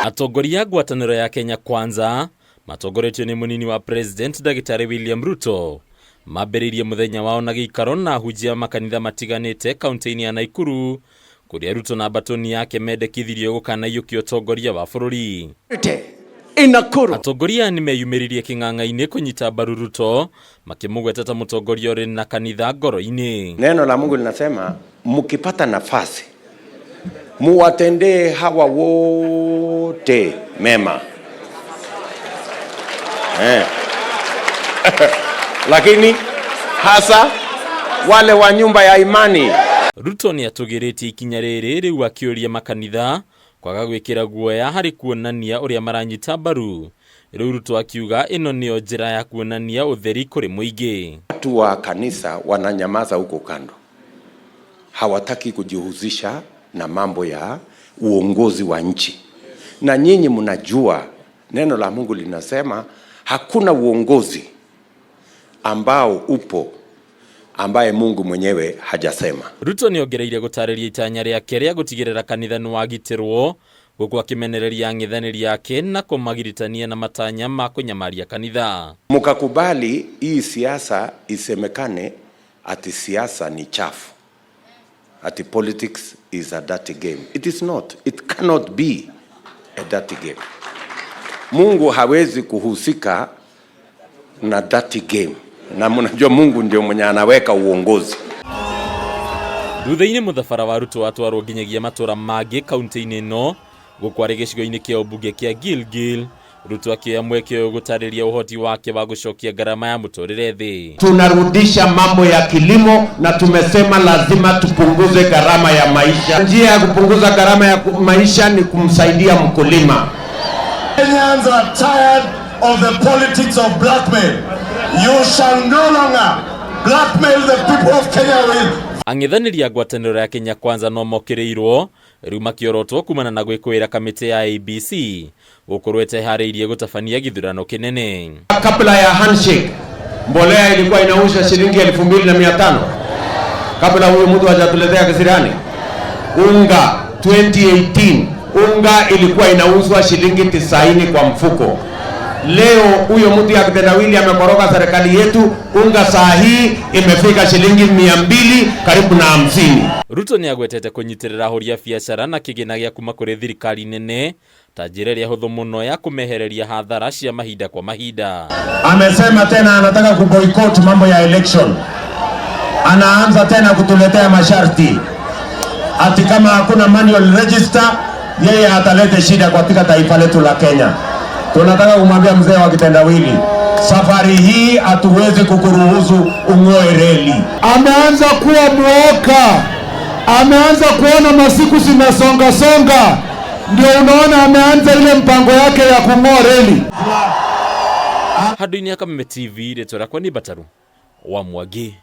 Atongoria ngwatanĩro ya Kenya Kwanza matongoretio ni munini wa President Daktari William Ruto mambĩrĩirie muthenya wao na gĩikaro na hujia makanitha matiganite kaunti-ini ya Nakuru kuria Ruto na batoni yake mendekithirio gũkana yũkio tongoria wa bũrũri. Atongoria ni meyumĩririe kĩng'ang'a-inĩ kũnyita mbaru Ruto makimũgweta ta mũtongoria ũrĩ na kanitha ngoro-inĩ. Neno la Mungu linasema mkipata nafasi muwatendee hawa wote mema. Lakini hasa wale wa nyumba ya imani. Ruto ni atũgĩrĩtie ikinya rĩrĩ rĩu akĩũria makanitha kwaga gwĩkĩra guoya harĩ kuonania ũrĩa maranyita mbaru. Rĩu Ruto akiuga ĩno nĩyo njĩra ya kuonania ũtheri kũrĩ mũingĩ. Watu wa kanisa wananyamaza huko kando. Hawataki kujihusisha na mambo ya uongozi wa nchi. Na nyinyi mnajua neno la Mungu linasema hakuna uongozi ambao upo ambaye Mungu mwenyewe hajasema. Ruto niongereire gutarĩria itanya rĩake rĩa gũtigĩrĩra kanitha nĩ wagitirwo gũkũ akĩmenereria ang'ethanĩri yake na kũmagiritania na matanya ma kũnyamaria kanitha. Mukakubali hii siasa isemekane ati siasa ni chafu. Ati politics is a dirty game. It is not. It cannot be a dirty game. Mungu hawezi kuhusika na dirty game. Na mnajua Mungu ndio mwenye anaweka uongozi. Thutha-inĩ mũthabara wa Ruto watwarwo nginyagia matũra mangĩ kaunti-inĩ ĩno gũkwarĩ gĩcigo-inĩ kĩa ũmbunge kĩa Gilgil. Ruto akĩoya mweke ũyũ gũtarĩria ũhoti wake wa gũcokia gharama ya mũtũrĩre thĩ. Tunarudisha mambo ya kilimo na tumesema lazima tupunguze gharama ya maisha. Njia ya kupunguza gharama ya maisha ni kumsaidia mkulima. Kenyans are tired of the politics of blackmail. You shall no longer blackmail the people of Kenya with. Ang'ethanĩri a ngwatanĩro ya Kenya Kwanza no mokĩrĩirwo rĩu makĩorotwo kumana na gwĩkũĩra kamĩtĩ ya ABC gũkorwo eteharĩirie gũtabania gĩthurano kĩnene. Kabla ya handshake mbolea ilikuwa inauzwa shilingi 2,500 kabla huyo mtu hajatuletea kisirani. Unga 2018 unga ilikuwa inauzwa shilingi 90 kwa mfuko. Leo huyo mtu ya kitendawili amekoroga serikali yetu, unga saa hii imefika shilingi 200 karibu na 50. Ruto ni agwetete kũnyitĩrĩra ahũri a biacara na kĩgĩna gĩa kuma kũrĩ thirikari nene ta njĩra ĩrĩa hũthũ mũno ya kũmehereria hathara cia mahinda kwa mahinda. Amesema tena anataka kuboycott mambo ya election. Anaanza tena kutuletea masharti. Ati kama hakuna manual register, yeye atalete shida katika taifa letu la Kenya. Tunataka kumwambia mzee wa kitendawili, safari hii hatuwezi kukuruhusu ung'oe reli. Ameanza kuwa mwoka. Ameanza kuona masiku zinasonga. Ndio unaona ameanza ile mpango yake ya kung'oa reli. Handũ-inĩ ya Kameme TV rĩtwa rĩakwa nĩ Bataru wa Mwangi.